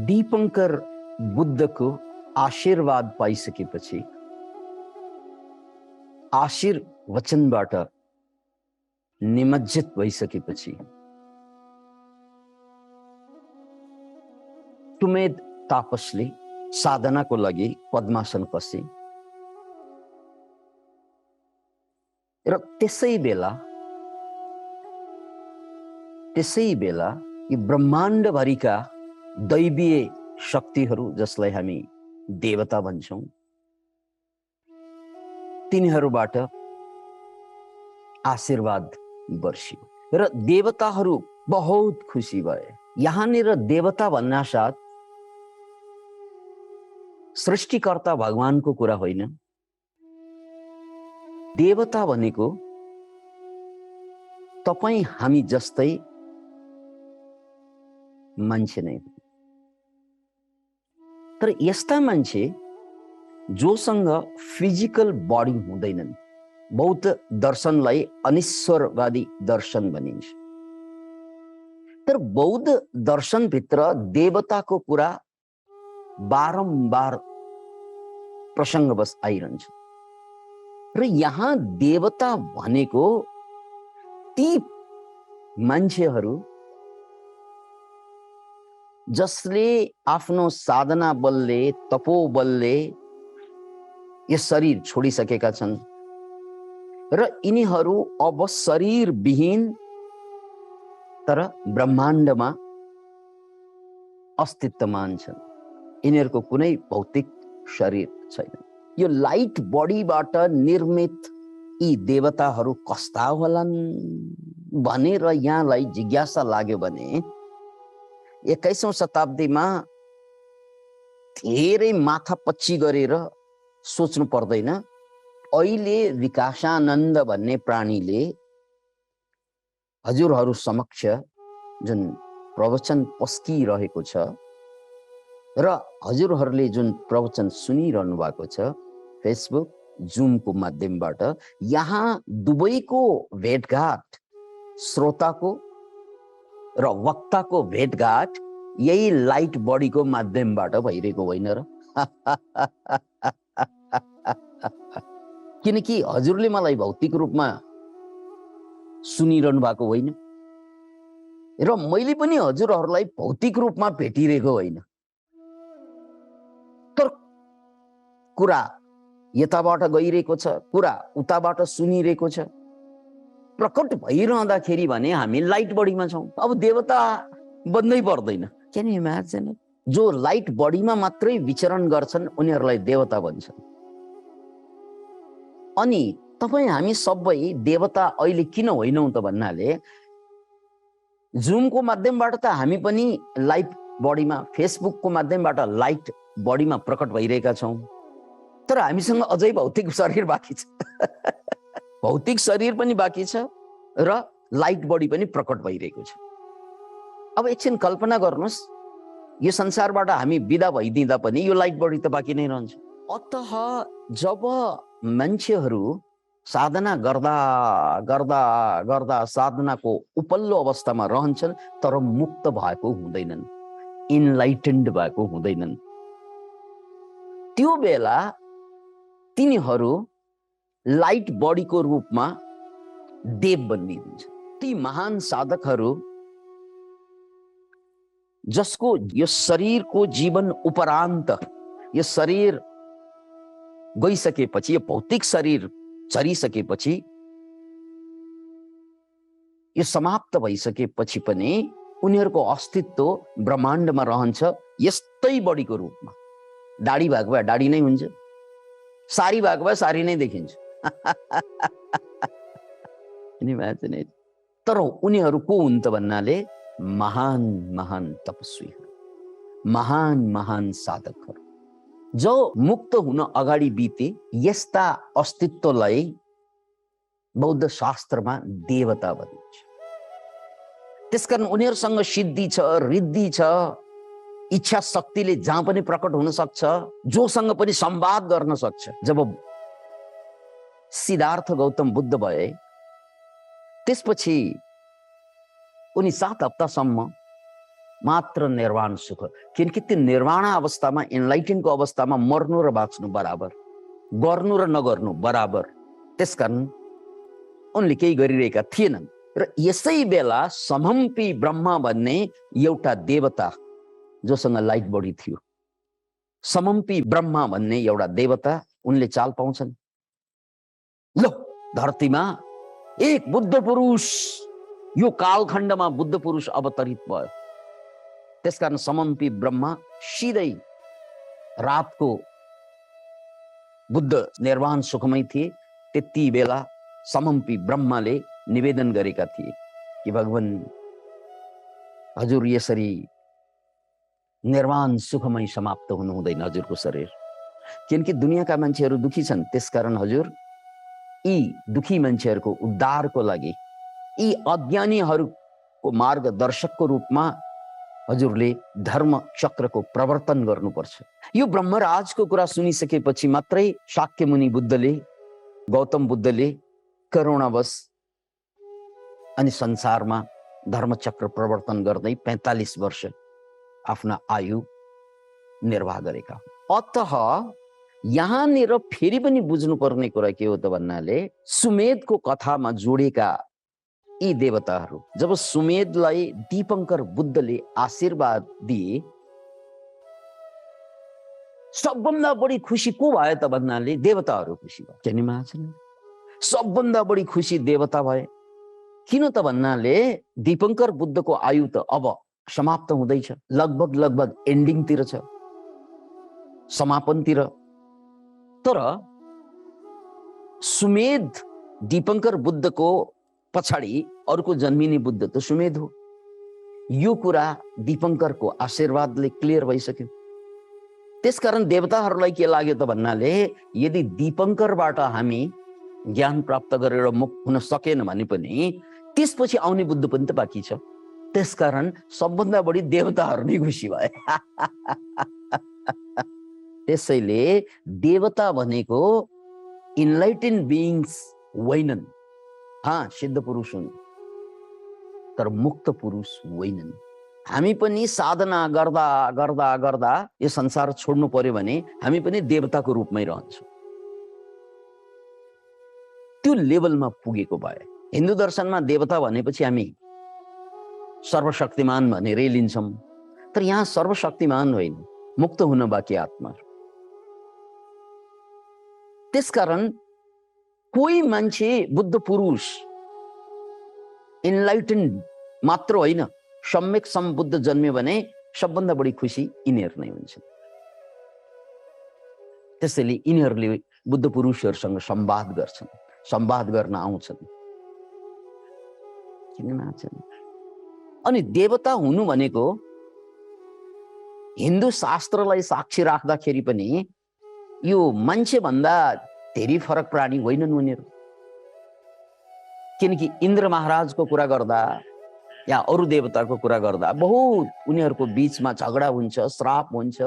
दीपंकर बुद्धको आशीर्वाद पाइसकेपछि, आशीर्वचनबाट निमज्जित भइसकेपछि तुमेद तापसले साधनाको लागि पद्मासन कसे र त्यसै बेला यी ब्रह्माण्डभरिका दैवीय शक्तिहरू, जसलाई हामी देवता भन्छौं, तिनीहरूबाट आशीर्वाद बर्सियो र देवताहरू बहुत खुसी भए। यहाँनिर देवता भन्नासाथ सृष्टिकर्ता भगवानको कुरा होइन। देवता भनेको तपाई हामी जस्तै मान्छे नै हो, तर यस्ता मान्छे जोसँग फिजिकल बडी हुँदैनन्। बौद्ध दर्शनलाई अनिश्वरवादी दर्शन भनिन्छ, तर बौद्ध दर्शनभित्र देवताको कुरा बारम्बार प्रसङ्गवश आइरहन्छ र यहाँ देवता भनेको ती मान्छेहरू जसले आफ्नो साधना बलले, तपोबलले यस शरीर छोडिसकेका छन् र यिनीहरू अब शरीर विहीन तर ब्रह्माण्डमा अस्तित्वमान छन्। यिनीहरूको कुनै भौतिक शरीर छैन। यो लाइट बडीबाट निर्मित यी देवताहरू कस्ता होलान् भनेर यहाँलाई जिज्ञासा लाग्यो भने 21औं शताब्दीमा धेरै माथापच्ची गरेर सोच्नु पर्दैन। अहिले विकासानन्द भन्ने प्राणीले हजुरहरू समक्ष जुन प्रवचन पस्किरहेको छ र हजुरहरूले जुन प्रवचन सुनिरहनु भएको छ फेसबुक, जुमको माध्यमबाट, यहाँ दुवैको भेटघाट, श्रोताको र वक्ताको भेटघाट यही लाइट बडीको माध्यमबाट भइरहेको होइन र? किनकि हजुरले मलाई भौतिक रूपमा सुनिरहनु भएको होइन र मैले पनि हजुरहरूलाई भौतिक रूपमा भेटिरहेको होइन, तर कुरा यताबाट गइरहेको छ, कुरा उताबाट सुनिरहेको छ। प्रकट भइरहँदाखेरि भने हामी लाइट बडीमा छौं। अब देवता बन्दै पर्दैन। Can you imagine? जो लाइट बडीमा मात्रै विचरण गर्छन् उनीहरूलाई देवता भन्छन्। अनि तपाई हामी सबै देवता अहिले किन होइनौं त भन्नाले जुमको माध्यमबाट त हामी पनि लाइट बडीमा, फेसबुकको माध्यमबाट लाइट बडीमा प्रकट भइरहेका छौं, तर हामीसँग अझै भौतिक शरीर बाँकी छ। भौतिक शरीर पनि बाँकी छ र लाइट बडी पनि प्रकट भइरहेको छ। अब एकछिन कल्पना गर्नुहोस्, यो संसारबाट हामी बिदा भइदिँदा पनि यो लाइट बडी त बाँकी नै रहन्छ। अतः जब मान्छेहरू साधना गर्दा गर्दा गर्दा साधनाको उपल्लो अवस्थामा रहन्छन् तर मुक्त भएको हुँदैनन्, इनलाइटेन्ड भएको हुँदैनन्, त्यो बेला तिनीहरू लाइट बडीको रूपमा देव बनिन्छ। ती महान साधकहरू जसको यो शरीरको जीवन उपरान्त, यो शरीर गइसकेपछि, यो भौतिक शरीर चरिसकेपछि, यो समाप्त भइसकेपछि पनि उनीहरूको अस्तित्व ब्रह्माण्डमा रहन्छ यस्तै बडीको रूपमा। दाढी भएको भए दाढी नै हुन्छ, सारी भएको भए सारी नै देखिन्छ। तर उनीहरू को हुन् त भन्नाले महान महान तपस्वीहरू, महान महान साधकहरू जो मुक्त हुन अगाडि बिते। यस्ता अस्तित्वलाई बौद्ध शास्त्रमा देवता भनिन्छ। त्यसकारण उनीहरूसँग सिद्धि छ, रिद्धि छ, इच्छा शक्तिले जहाँ पनि प्रकट हुन सक्छ, जोसँग पनि संवाद गर्न सक्छ। जब सिद्धार्थ गौतम बुद्ध भए त्यसपछि उनी 7 हप्तासम्म मात्र निर्वाण सुख। किनकि त्यो निर्वाण अवस्थामा, इनलाइटेनको अवस्थामा मर्नु र बाँच्नु बराबर, गर्नु र नगर्नु बराबर। त्यसकारण उनले केही गरिरहेका थिएनन्। र यसै बेला समम्पी ब्रह्मा भन्ने एउटा देवता जोसँग लाइट बडी थियो, समम्पी ब्रह्मा भन्ने एउटा देवता, उनले चाल पाउँछन्। लो, धरतीमा एक बुद्ध पुरुष, यो कालखण्डमा बुद्ध पुरुष अवतरित भयो। त्यसकारण समम्पी ब्रह्मा सिधै रातको बुद्ध निर्वाण सुखमै थिए। त्यति बेला समम्पी ब्रह्माले निवेदन गरेका थिए कि भगवान, हजुर यसरी निर्वाण सुखमै समाप्त हुनु हुँदैन हजुरको शरीर, किनकि दुनियाँका मान्छेहरू दुखी छन्। त्यसकारण हजुर यी दुखी मान्छेहरूको उद्धारको लागि, यी अज्ञानीहरूको मार्गदर्शकको रूपमा हजुरले धर्म चक्रको प्रवर्तन गर्नुपर्छ। यो ब्रह्मराजको कुरा सुनिसकेपछि मात्रै शाक्य मुनि बुद्धले, गौतम बुद्धले करुणावश अनि संसारमा धर्मचक्र प्रवर्तन गर्दै 45 वर्ष आफ्ना आयु निर्वाह गरेका। अतः यहाँनिर फेरि पनि बुझ्नुपर्ने कुरा के हो त भन्नाले, सुमेधको कथामा जोडेका यी देवताहरू, जब सुमेधलाई दीपंकर बुद्धले आशीर्वाद दिए, सबभन्दा बढी खुसी को भयो त भन्नाले देवताहरू खुसी भयो। किन महाजन, सबभन्दा बढी खुसी देवता भए। किन त भन्नाले दीपंकर बुद्धको आयु त अब समाप्त हुँदैछ, लगभग एन्डिङतिर छ, समापनतिर। तर सुमेध दीपंकर बुद्धको पछाडि अर्को जन्मिने बुद्ध त सुमेध हो। यो कुरा दीपंकरको आशीर्वादले क्लियर भइसक्यो। त्यसकारण देवताहरूलाई के लाग्यो त भन्नाले, यदि दीपंकरबाट हामी ज्ञान प्राप्त गरेर मुक्त हुन सकेन भने पनि त्यसपछि आउने बुद्ध पनि त बाँकी छ। त्यसकारण सबभन्दा बढी देवताहरू नै खुसी भए। त्यसैले देवता भनेको इनलाइटेन बिइङ्स होइनन्। सिद्ध पुरुष हुन्, तर मुक्त पुरुष होइनन्। हामी पनि साधना गर्दा गर्दा गर्दा यो संसार छोड्नु पर्यो भने हामी पनि देवताको रूपमै रहन्छौँ। त्यो लेभलमा पुगेको भए। हिन्दू दर्शनमा देवता भनेपछि हामी सर्वशक्तिमान भनेरै लिन्छौँ, तर यहाँ सर्वशक्तिमान होइन, मुक्त हुन बाँकी आत्मा। त्यसकारण कोही मान्छे बुद्ध पुरुष इनलाइटेन्ड मात्र होइन, सम्यक सम्बुद्ध जन्म्यो भने सबभन्दा बढी खुसी यिनीहरू नै हुन्छन्। त्यसैले यिनीहरूले बुद्ध पुरुषहरूसँग संवाद गर्छन्, संवाद गर्न आउँछन्। किन मान्छन्? अनि देवता हुनु भनेको हिन्दू शास्त्रलाई साक्षी राख्दाखेरि पनि यो मान्छे भन्दा धेरै फरक प्राणी होइनन् उनीहरू। किनकि इन्द्र महाराजको कुरा गर्दा या अरू देवताको कुरा गर्दा बहुत उनीहरूको बीचमा झगडा हुन्छ, श्राप हुन्छ,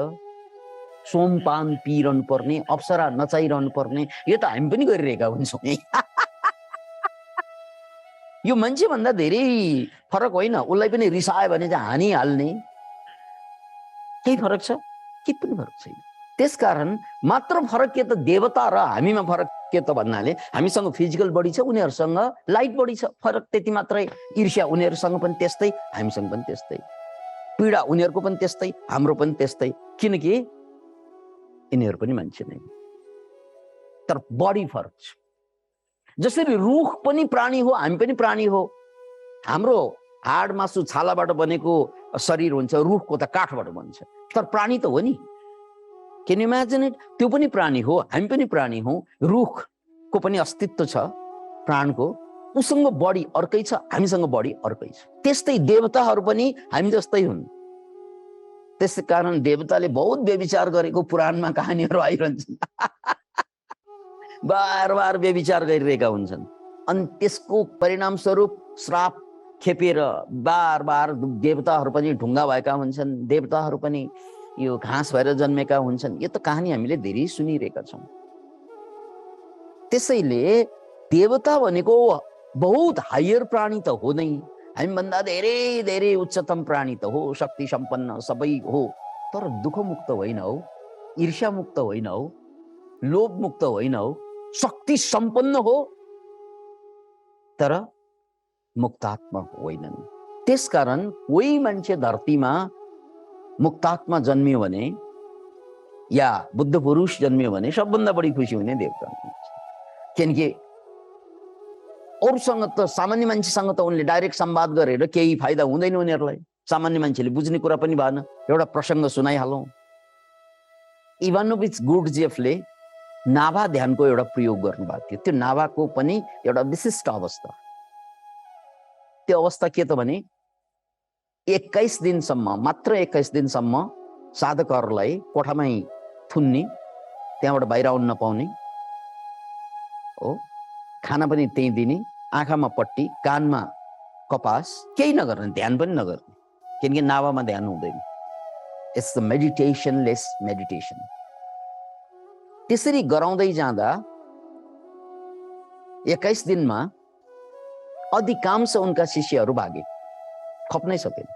सोमपान पिइरहनु पर्ने, अप्सरा नचाइरहनु पर्ने। यो त हामी पनि गरिरहेका हुन्छौँ। यो मान्छे भन्दा धेरै फरक होइन। उसलाई पनि रिसायो भने चाहिँ हानिहाल्ने, केही फरक छ? के पनि फरक छैन। त्यसकारण मात्र फरक के त देवता र हामीमा फरक के त भन्नाले, हामीसँग फिजिकल बडी छ, उनीहरूसँग लाइट बडी छ। फरक त्यति मात्रै। ईर्ष्या उनीहरूसँग पनि त्यस्तै, हामीसँग पनि त्यस्तै। पीडा उनीहरूको पनि त्यस्तै, हाम्रो पनि त्यस्तै। किनकि यिनीहरू पनि मान्छे नै, तर बडी फरक छ। जसरी रुख पनि प्राणी हो, हामी पनि प्राणी हो। हाम्रो हाड मासु छालाबाट बनेको शरीर हुन्छ, रुखको त काठबाट बन्छ, तर प्राणी त हो नि। Can you imagine it? त्यो पनि प्राणी हो, हामी पनि प्राणी हौ। रुखको पनि अस्तित्व छ, प्राणको। उसँग बडी अर्कै छ, हामीसँग बडी अर्कै छ। त्यस्तै देवताहरू पनि हामी जस्तै हुन्। त्यसैकारण देवताले बहुत व्यभिचार गरेको पुराणमा कहानीहरू आइरहन्छन्। बार बार व्यभिचार गरिरहेका हुन्छन्, अनि त्यसको परिणाम स्वरूप श्राप खेपेर बार बार देवताहरू पनि ढुङ्गा भएका हुन्छन्, देवताहरू पनि यो घाँस भएर जन्मेका हुन्छन्। यो त कहानी हामीले धेरै सुनिरहेका छौँ। त्यसैले देवता भनेको बहुत हायर प्राणी त हो नै, हामीभन्दा धेरै धेरै उच्चतम प्राणी त हो, शक्ति सम्पन्न सबै हो, तर दुःख मुक्त होइन हौ, ईर्ष्या मुक्त होइन हौ, लोभ मुक्त होइन हौ, शक्ति सम्पन्न हो तर मुक्तात्मा होइनन्। त्यसकारण कोही मान्छे धरतीमा मुक्तात्मा जन्मियो भने या बुद्ध पुरुष जन्मियो भने सबभन्दा बढी खुसी हुने देवता हुनुहुन्छ। किनकि अरूसँग त सामान्य मान्छेसँग त उनले डाइरेक्ट संवाद गरेर केही फाइदा हुँदैन उनीहरूलाई, सामान्य मान्छेले बुझ्ने कुरा पनि भएन। एउटा प्रसङ्ग सुनाइहालौँ। इभानोभिच गुर्डजिएफले नाभा ध्यानको एउटा प्रयोग गर्नुभएको थियो। त्यो नाभाको पनि एउटा विशिष्ट अवस्था। त्यो अवस्था के त भने 21 दिनसम्म, मात्र 21 दिनसम्म साधकहरूलाई कोठामै थुन्ने, त्यहाँबाट बाहिर आउन नपाउने हो, खाना पनि त्यही दिने, आँखामा पट्टी, कानमा कपास, केही नगर्ने, ध्यान पनि नगर्ने, किनकि नाभामा ध्यान हुँदैन। It's the meditationless meditation. त्यसरी गराउँदै जाँदा 21 दिनमा अधिकांश उनका शिष्यहरू भागे, खप्नै सकेन।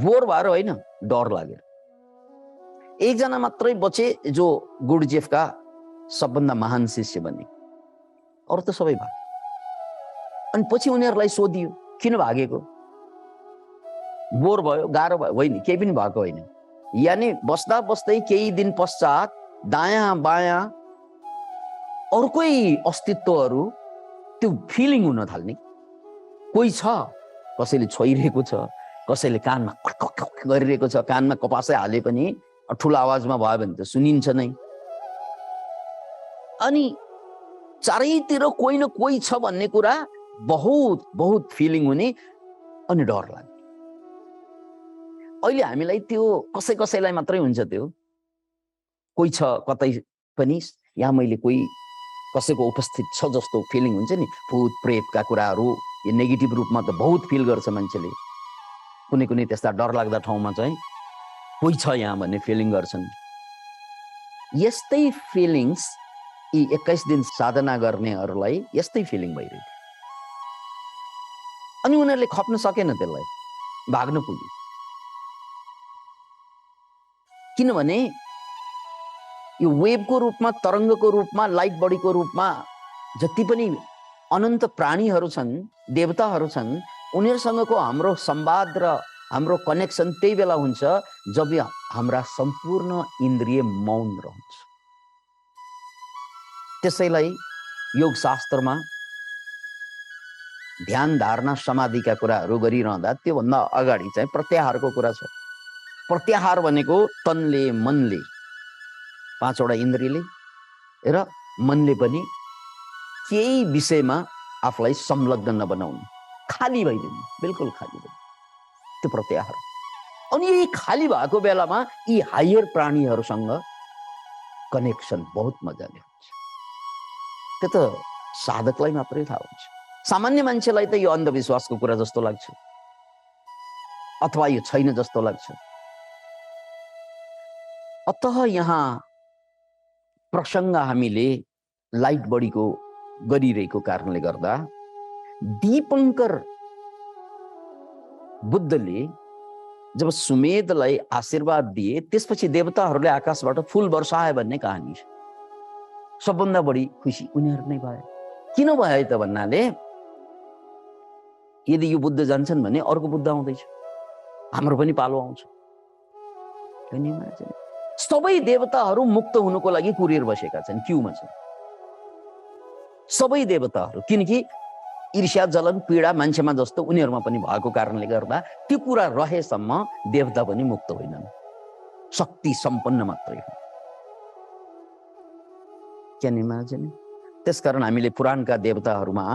बोर भएर होइन, डर लागेर। एकजना मात्रै बचे जो गुर्डजिएफका सबभन्दा महान शिष्य बने, अरू त सबै भागे। अनि पछि उनीहरूलाई सोधियो किन भागेको? बोर भयो, गाह्रो भयो? होइन, केही पनि भएको होइन। यानि बस्दा बस्दै केही दिन पश्चात दायाँ बायाँ अर्कै अस्तित्वहरू त्यो फिलिङ हुन थाल्ने। कोही छ, कसैले छोइरहेको छ, कसैले कानमा गरिरहेको छ, कानमा कपासै हाले पनि ठुलो आवाजमा भयो भने त सुनिन्छ नै। अनि चारैतिर कोही न कोही छ भन्ने कुरा बहुत बहुत फिलिङ हुने, अनि डर लाग्ने। अहिले हामीलाई त्यो कसै कसैलाई मात्रै हुन्छ, त्यो कोही छ कतै पनि, यहाँ मैले कोही कसैको उपस्थित छ जस्तो फिलिङ हुन्छ नि। भूत प्रेतका कुराहरू यो नेगेटिभ रूपमा त बहुत फिल गर्छ मान्छेले। कुनै कुनै त्यस्ता डरलाग्दा ठाउँमा चाहिँ कोही छ यहाँ भन्ने फिलिङ गर्छन्। यस्तै फिलिङ्स यी 21 दिन साधना गर्नेहरूलाई यस्तै फिलिङ भइरहेको। अनि उनीहरूले खप्न सकेन, त्यसलाई भाग्न पुग्यो। किनभने यो वेभको रूपमा, तरङ्गको रूपमा, लाइट बडीको रूपमा जति पनि अनन्त प्राणीहरू छन्, देवताहरू छन्, उनीहरूसँगको हाम्रो संवाद र हाम्रो कनेक्सन त्यही बेला हुन्छ जब हाम्रा सम्पूर्ण इन्द्रिय मौन रहन्छ। त्यसैलाई योग शास्त्रमा ध्यान, धारणा, समाधिका कुराहरू गरिरहँदा त्योभन्दा अगाडि चाहिँ प्रत्याहारको कुरा छ। प्रत्याहार भनेको तनले, मनले, 5 वटा इन्द्रियले र मनले पनि केही विषयमा आफूलाई संलग्न नबनाउनु, खाली भइदिनु, बिल्कुल खाली भइदिनु, त्यो प्रत्याहार। अनि यही खाली भएको बेलामा यी हायर प्राणीहरूसँग कनेक्सन बहुत मजाले हुन्छ। त्यो त साधकलाई मात्रै थाहा हुन्छ। सामान्य मान्छेलाई त यो अन्धविश्वासको कुरा जस्तो लाग्छ, अथवा यो छैन जस्तो लाग्छ। अतः यहाँ प्रसङ्ग हामीले लाइट बडीको गरिरहेको कारणले गर्दा दीपङ्कर बुद्धले जब सुमेधलाई आशीर्वाद दिए, त्यसपछि देवताहरूले आकाशबाट फूल वर्षाए भन्ने कहानी छ। सबभन्दा बढी खुसी उनीहरू नै भए। किन भयो त भन्नाले, यदि यो बुद्ध जान्छन् भने अर्को बुद्ध आउँदैछ, हाम्रो पनि पालो आउँछ। सबै देवताहरू मुक्त हुनुको लागि कुरेर बसेका छन्, क्यूमा छन् सबै देवताहरू। किनकि ईर्ष्या, जलन, पीडा मान्छेमा जस्तो उनीहरूमा पनि भएको कारणले गर्दा त्यो कुरा रहेसम्म देवता पनि मुक्त होइनन्, शक्ति सम्पन्न मात्रै हो। Can imagine? त्यसकारण हामीले पुराणका देवताहरूमा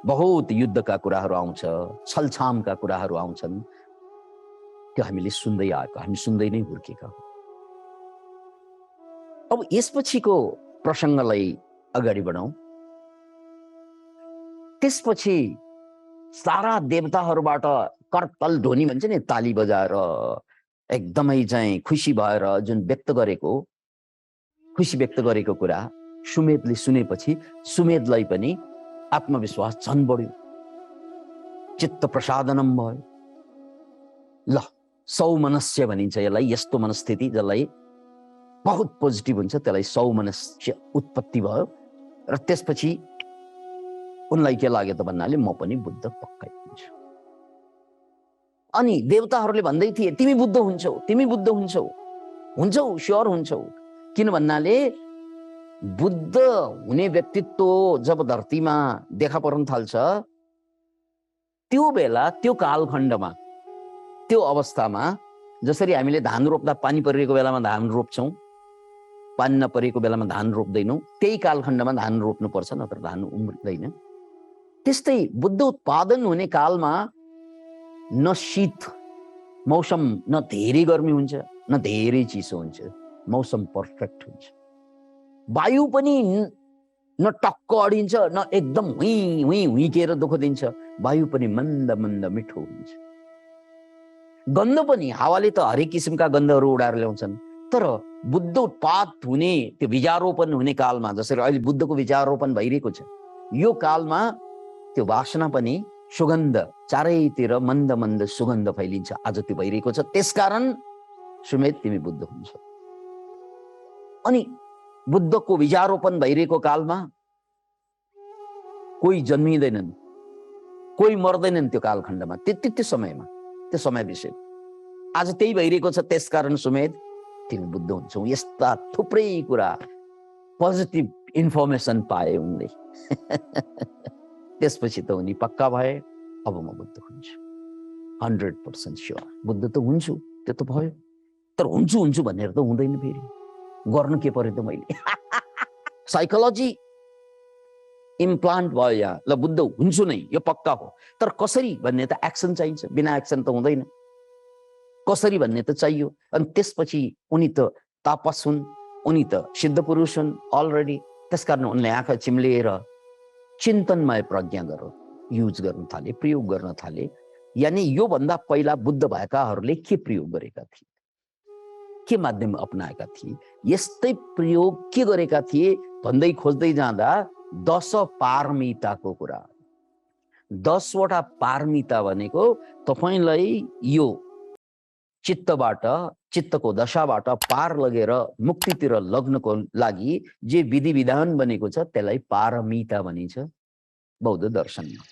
बहुत युद्धका कुराहरू आउँछ, छलछामका कुराहरू आउँछन्। त्यो हामीले सुन्दै आएको, हामी सुन्दै नै हुर्केका हौँ। अब यसपछिको प्रसङ्गलाई अगाडि बढाउँ। त्यसपछि सारा देवताहरूबाट करतल ध्वनि भन्छ नि, ताली बजाएर एकदमै चाहिँ खुसी भएर जुन खुसी व्यक्त गरेको कुरा सुमेधले सुनेपछि सुमेधलाई पनि आत्मविश्वास झन् बढ्यो। चित्त प्रसादनम भयो। ल सौमनस्य भनिन्छ यसलाई, यस्तो मनस्थिति जसलाई बहुत पोजिटिभ हुन्छ त्यसलाई सौमनस्य उत्पत्ति भयो। र त्यसपछि उनलाई के लाग्यो त भन्नाले म पनि बुद्ध पक्कै हुन्छु। अनि देवताहरूले भन्दै थिए तिमी बुद्ध हुन्छौ, तिमी बुद्ध हुन्छौ, हुन्छौ स्योर हुन्छौ। किन भन्नाले बुद्ध हुने व्यक्तित्व जब धरतीमा देखा पर्न थाल्छ त्यो बेला, त्यो कालखण्डमा, त्यो अवस्थामा जसरी हामीले धान रोप्दा पानी परिरहेको बेलामा धान रोप्छौं, पानी नपरेको बेलामा धान रोप्दैनौं, त्यही कालखण्डमा धान रोप्नुपर्छ, नत्र धान उम्रिँदैन। त्यस्तै बुद्ध उत्पादन हुने कालमा न शीत मौसम, न धेरै गर्मी हुन्छ न धेरै चिसो हुन्छ, मौसम पर्फेक्ट हुन्छ। वायु पनि न टक्क अडिन्छ न एकदम हुई हुई हुइकेर दुःख दिन्छ, वायु पनि मन्द मन्द मिठो हुन्छ। गन्ध पनि हावाले त हरेक किसिमका गन्धहरू उडाएर ल्याउँछन्, तर बुद्ध उत्पाद हुने त्यो बीजारोपण हुने कालमा, जसरी अहिले बुद्धको बीजारोपण भइरहेको छ, यो कालमा त्यो वासना पनि सुगन्ध चारैतिर मन्द मन्द सुगन्ध फैलिन्छ। आज त्यो भइरहेको छ, त्यसकारण सुमेध तिमी बुद्ध हुन्छ। अनि बुद्धको बीजारोपण भइरहेको कालमा कोही जन्मिँदैनन्, कोही मर्दैनन् त्यो कालखण्डमा, त्यो समयमा, त्यो समय विषय आज त्यही भइरहेको छ। त्यसकारण सुमेध तिमी बुद्ध हुन्छौ। यस्ता थुप्रै कुरा पोजिटिभ इन्फर्मेसन पाए उनले। त्यसपछि त उनी पक्का भए, अब म बुद्ध हुन्छु, 100% स्योर बुद्ध त हुन्छु। त्यो त भयो, तर हुन्छु हुन्छु भनेर त हुँदैन, फेरि गर्नु के पर्यो त मैले। साइकोलोजी इम्प्लान्ट भयो यहाँ, ल बुद्ध हुन्छु नै, यो पक्का हो, तर कसरी भन्ने त एक्सन चाहिन्छ, बिना एक्सन त हुँदैन। कसरी भन्ने त चाहियो। अनि त्यसपछि उनी त तापस हुन्, उनी त सिद्ध पुरुष हुन् अलरेडी। त्यसकारण उनले आँखा चिम्लिएर चिन्तनमय प्रज्ञा युज गर्न थाले, प्रयोग गर्न थाले। यानी यो भन्दा पहिला बुद्ध भएकाहरूले के प्रयोग गरेका थिए, के माध्यम अपनाएका थिए, यस्तै प्रयोग के गरेका थिए भन्दै खोज्दै जाँदा 10 पारमिताको कुरा। 10 वटा पारमिता भनेको तपाईलाई यो चित्तबाट, चित्तको दशाबाट पार लगेर मुक्तितिर लग्नको लागि जे विधि विधान बनेको छ त्यसलाई पारमिता भनिन्छ बौद्ध दर्शनमा।